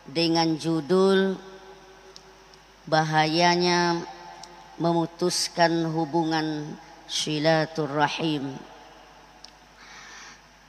dengan judul bahayanya memutuskan hubungan silaturrahim.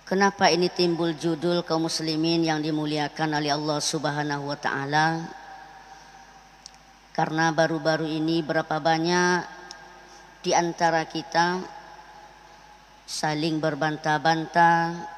Kenapa ini timbul judul kaum muslimin yang dimuliakan oleh Allah Subhanahu wa taala? Karena baru-baru ini berapa banyak di antara kita saling berbantah-bantah,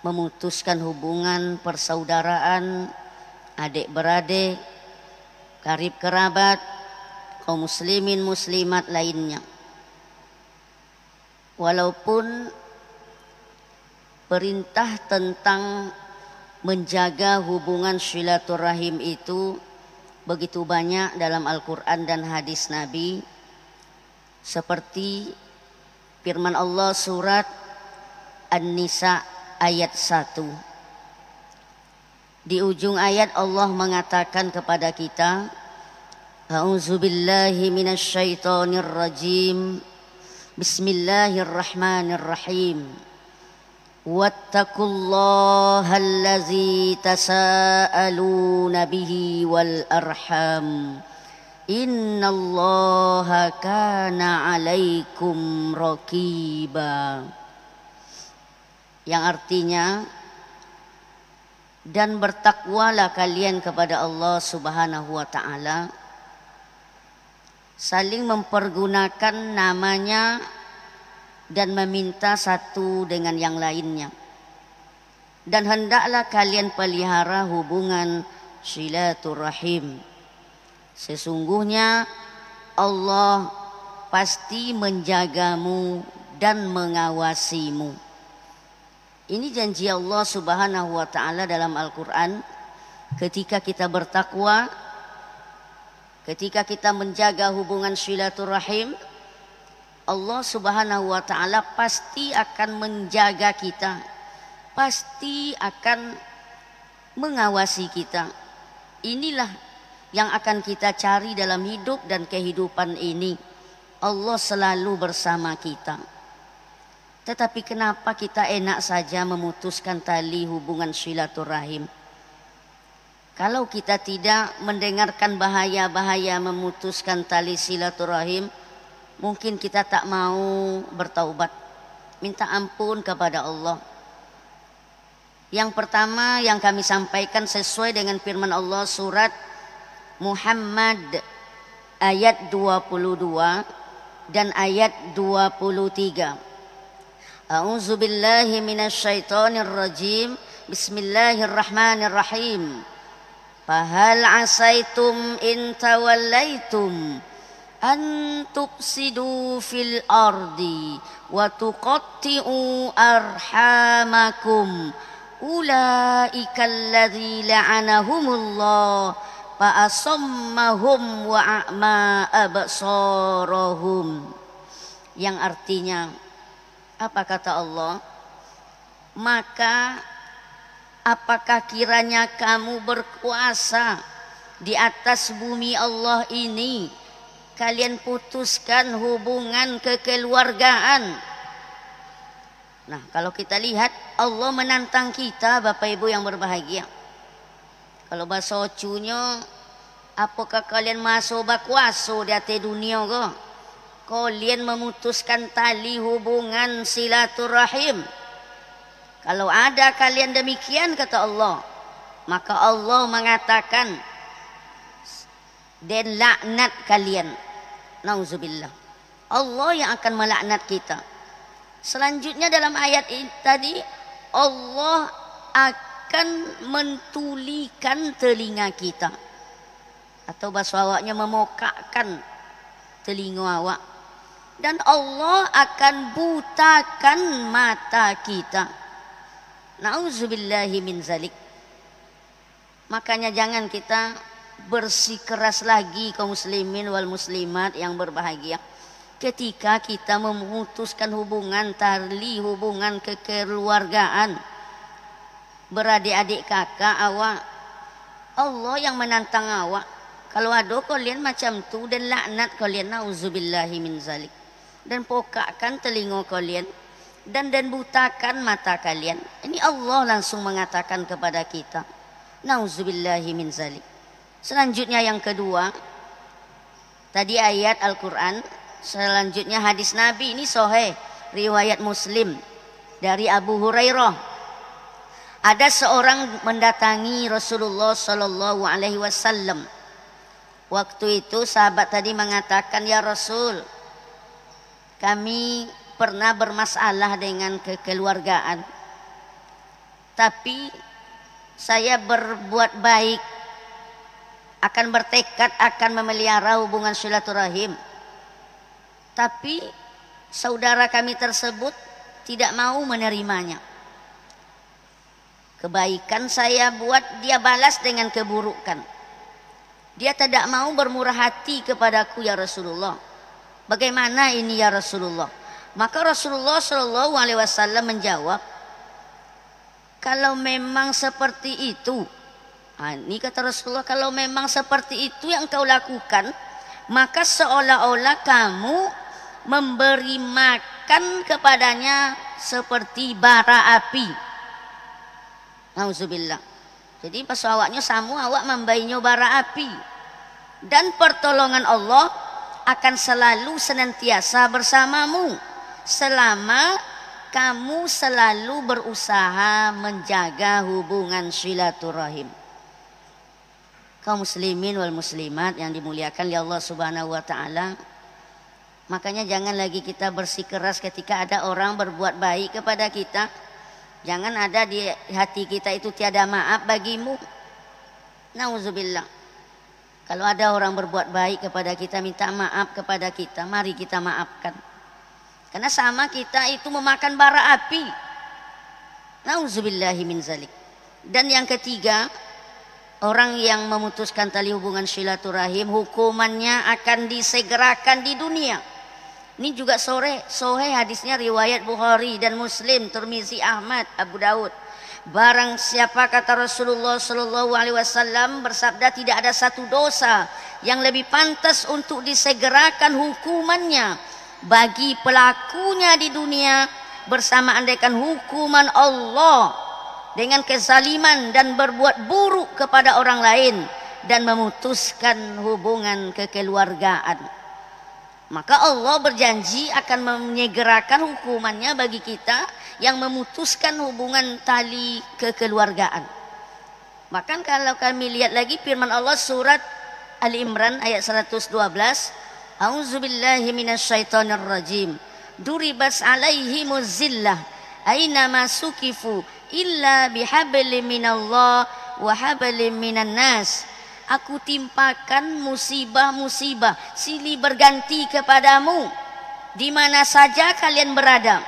memutuskan hubungan persaudaraan, adik-beradik, karib kerabat, kaum muslimin muslimat lainnya. Walaupun perintah tentang menjaga hubungan silaturahim itu begitu banyak dalam Al-Quran dan hadis Nabi, seperti firman Allah surat An-Nisa ayat 1. Di ujung ayat Allah mengatakan kepada kita, A'udzubillahi minasyaitonir rajim. Bismillahirrahmanirrahim. Wattaqullaha allazi tasaaluna bihi wal arham. Innallaha kana 'alaikum raqiba. Yang artinya, dan bertakwalah kalian kepada Allah Subhanahu wa taala, saling mempergunakan namanya dan meminta satu dengan yang lainnya. Dan hendaklah kalian pelihara hubungan silaturahim. Sesungguhnya Allah pasti menjagamu dan mengawasimu. Ini janji Allah Subhanahu wa taala dalam Al-Quran. Ketika kita bertakwa, ketika kita menjaga hubungan silaturahim, Allah Subhanahu wa taala pasti akan menjaga kita, pasti akan mengawasi kita. Inilah yang akan kita cari dalam hidup dan kehidupan ini. Allah selalu bersama kita. Tetapi kenapa kita enak saja memutuskan tali hubungan silaturahim? Kalau kita tidak mendengarkan bahaya-bahaya memutuskan tali silaturahim, mungkin kita tak mau bertaubat, minta ampun kepada Allah. Yang pertama yang kami sampaikan sesuai dengan firman Allah surat Muhammad ayat 22 dan ayat 23. A'udzubillahi minasyaitonir rajim. Bismillahirrahmanirrahim. Fahal asaitum in tawallaitum an tufsidu fil ardi wa tuqatti'u arhamakum ulaika alladzi la'anahumullah fa asammahum wa a'ma absarahum. Yang artinya, apa kata Allah? Maka apakah kiranya kamu berkuasa di atas bumi Allah ini, kalian putuskan hubungan kekeluargaan? Nah, kalau kita lihat, Allah menantang kita, Bapak Ibu yang berbahagia. Kalau bahasa ocunya, apakah kalian masuk bakwaso di atas dunia ko? Kalian memutuskan tali hubungan silaturahim. Kalau ada kalian demikian, kata Allah, maka Allah mengatakan, dan laknat kalian. Nauzubillah. Allah yang akan melaknat kita. Selanjutnya dalam ayat ini tadi, Allah akan mentulikan telinga kita, atau bahasa awaknya memokakkan telinga awak, dan Allah akan butakan mata kita. Nauzubillahi min zalik. Makanya jangan kita bersikeras lagi kaum muslimin wal muslimat yang berbahagia. Ketika kita memutuskan hubungan tali hubungan kekeluargaan, beradik-adik kakak awak, Allah yang menantang awak. Kalau ada kalian macam tu, dan laknat kalian, nauzubillahi min zalik, dan pokakkan telinga kalian, dan butakan mata kalian. Ini Allah langsung mengatakan kepada kita. Nauzubillahi min zalik. Selanjutnya yang kedua, tadi ayat Al-Quran, selanjutnya hadis Nabi. Ini sahih riwayat Muslim dari Abu Hurairah. Ada seorang mendatangi Rasulullah Sallallahu Alaihi Wasallam. Waktu itu sahabat tadi mengatakan, ya Rasul, kami pernah bermasalah dengan kekeluargaan, tapi saya berbuat baik, akan bertekad akan memelihara hubungan silaturahim. Tapi saudara kami tersebut tidak mau menerimanya. Kebaikan saya buat, dia balas dengan keburukan. Dia tidak mau bermurah hati kepadaku ya Rasulullah. Bagaimana ini ya Rasulullah? Maka Rasulullah Shallallahu Alaihi Wasallam menjawab, kalau memang seperti itu, ini kata Rasulullah, kalau memang seperti itu yang kau lakukan, maka seolah-olah kamu memberi makan kepadanya seperti bara api. Nauzubillah. Jadi pas awaknya samu, awak membainya bara api. Dan pertolongan Allah akan selalu senantiasa bersamamu selama kamu selalu berusaha menjaga hubungan silaturahim. Kaum muslimin wal muslimat yang dimuliakan oleh Allah Subhanahu wa taala, makanya jangan lagi kita bersikeras ketika ada orang berbuat baik kepada kita. Jangan ada di hati kita itu tiada maaf bagimu. Nauzubillah. Kalau ada orang berbuat baik kepada kita, minta maaf kepada kita, mari kita maafkan. Karena sama kita itu memakan bara api. Nauzubillahi min zalik. Dan yang ketiga, orang yang memutuskan tali hubungan silaturahim, hukumannya akan disegerakan di dunia. Ini juga sahih hadisnya riwayat Bukhari dan Muslim, Tirmizi, Ahmad, Abu Daud. Barang siapa, kata Rasulullah Sallallahu Alaihi Wasallam bersabda, tidak ada satu dosa yang lebih pantas untuk disegerakan hukumannya bagi pelakunya di dunia bersama andaikan hukuman Allah dengan kezaliman dan berbuat buruk kepada orang lain dan memutuskan hubungan kekeluargaan. Maka Allah berjanji akan menyegerakan hukumannya bagi kita yang memutuskan hubungan tali kekeluargaan. Bahkan kalau kami lihat lagi firman Allah surat Ali Imran ayat 112, A'udzubillahi minasyaitonir rajim. Duribas alaihimuz zillah aina masukifu illa bihablim minallah wa hablim minan nas. Aku timpakan musibah-musibah silih berganti kepadamu di mana saja kalian berada,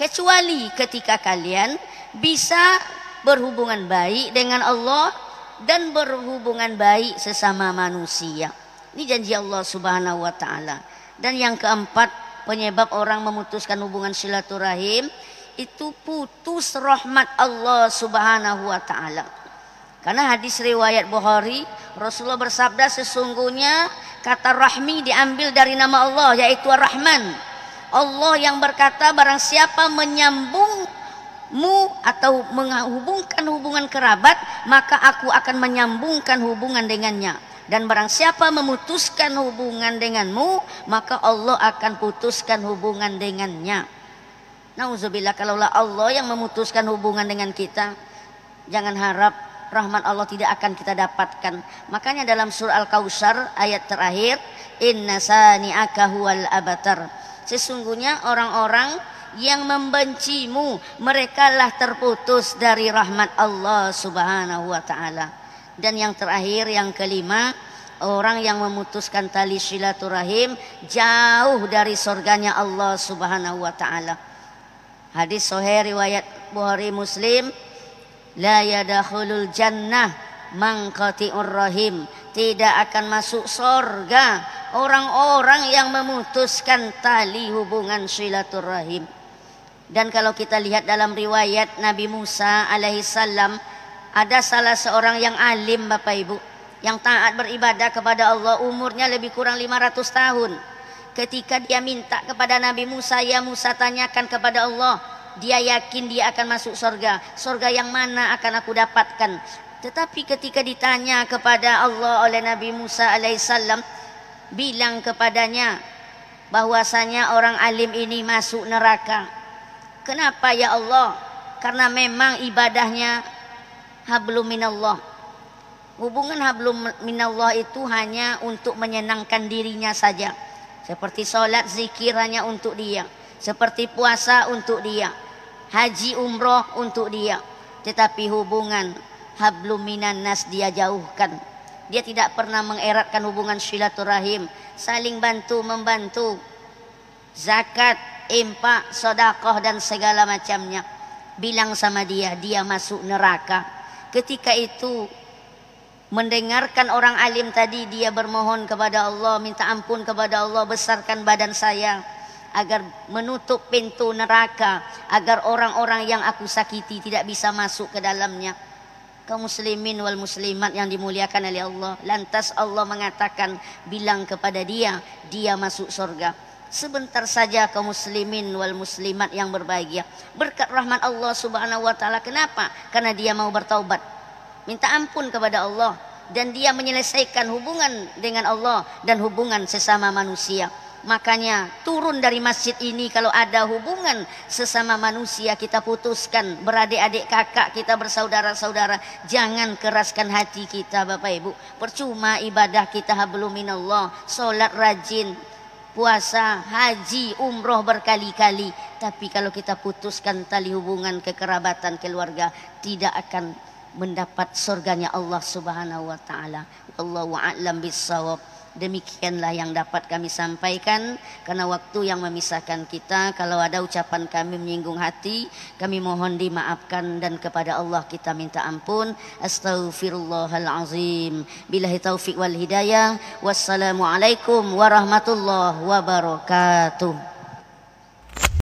kecuali ketika kalian bisa berhubungan baik dengan Allah dan berhubungan baik sesama manusia. Ini janji Allah Subhanahu wa taala. Dan yang keempat, penyebab orang memutuskan hubungan silaturahim itu putus rahmat Allah Subhanahu wa taala. Karena hadis riwayat Bukhari, Rasulullah bersabda, sesungguhnya kata rahmi diambil dari nama Allah, yaitu Ar-Rahman. Allah yang berkata, barang siapa menyambungmu atau menghubungkan hubungan kerabat, maka aku akan menyambungkan hubungan dengannya. Dan barang siapa memutuskan hubungan denganmu, maka Allah akan putuskan hubungan dengannya. Nauzubillah, kalaulah Allah yang memutuskan hubungan dengan kita, jangan harap rahmat Allah tidak akan kita dapatkan. Makanya dalam surah Al-Kautsar ayat terakhir, inna sani'aka huwal abtar. Sesungguhnya orang-orang yang membencimu, merekalah terputus dari rahmat Allah Subhanahu wa taala. Dan yang terakhir, yang kelima, orang yang memutuskan tali silaturahim jauh dari surganya Allah Subhanahu wa taala. Hadis sahih riwayat Bukhari Muslim, la yadkhulul jannah man qati'ur rahim. Tidak akan masuk surga orang-orang yang memutuskan tali hubungan silaturahim. Dan kalau kita lihat dalam riwayat Nabi Musa alaihissalam, ada salah seorang yang alim, Bapak Ibu, yang taat beribadah kepada Allah, umurnya lebih kurang 500 tahun. Ketika dia minta kepada Nabi Musa, ya Musa, tanyakan kepada Allah, dia yakin dia akan masuk surga. Surga yang mana akan aku dapatkan? Tetapi ketika ditanya kepada Allah oleh Nabi Musa alaihissalam, bilang kepadanya bahwasanya orang alim ini masuk neraka. Kenapa ya Allah? Karena memang ibadahnya hablum minallah. Hubungan hablum minallah itu hanya untuk menyenangkan dirinya saja. Seperti sholat zikir hanya untuk dia. Seperti puasa untuk dia. Haji umroh untuk dia. Tetapi hubungan hablum minan nas dia jauhkan. Dia tidak pernah mengeratkan hubungan silaturahim, saling bantu membantu, zakat, infak, sedekah dan segala macamnya. Bilang sama dia, dia masuk neraka. Ketika itu mendengarkan orang alim tadi, dia bermohon kepada Allah, minta ampun kepada Allah, besarkan badan saya agar menutup pintu neraka, agar orang-orang yang aku sakiti tidak bisa masuk ke dalamnya. Kaum muslimin wal muslimat yang dimuliakan oleh Allah, lantas Allah mengatakan, bilang kepada dia, dia masuk surga. Sebentar saja kaum muslimin wal muslimat yang berbahagia, berkat rahmat Allah subhanahu wa ta'ala. Kenapa? Karena dia mau bertaubat, minta ampun kepada Allah, dan dia menyelesaikan hubungan dengan Allah dan hubungan sesama manusia. Makanya turun dari masjid ini kalau ada hubungan sesama manusia kita putuskan, beradik-adik kakak kita, bersaudara-saudara, jangan keraskan hati kita Bapak Ibu. Percuma ibadah kita hablum minallah, solat rajin, puasa, haji, umroh berkali-kali, tapi kalau kita putuskan tali hubungan kekerabatan keluarga, tidak akan mendapat surganya Allah subhanahu wa ta'ala. Wallahu a'lam bissawab. Demikianlah yang dapat kami sampaikan, karena waktu yang memisahkan kita. Kalau ada ucapan kami menyinggung hati, kami mohon dimaafkan, dan kepada Allah kita minta ampun. Astaghfirullahalazim. Billahi taufiq wal hidayah. Wassalamualaikum warahmatullahi wabarakatuh.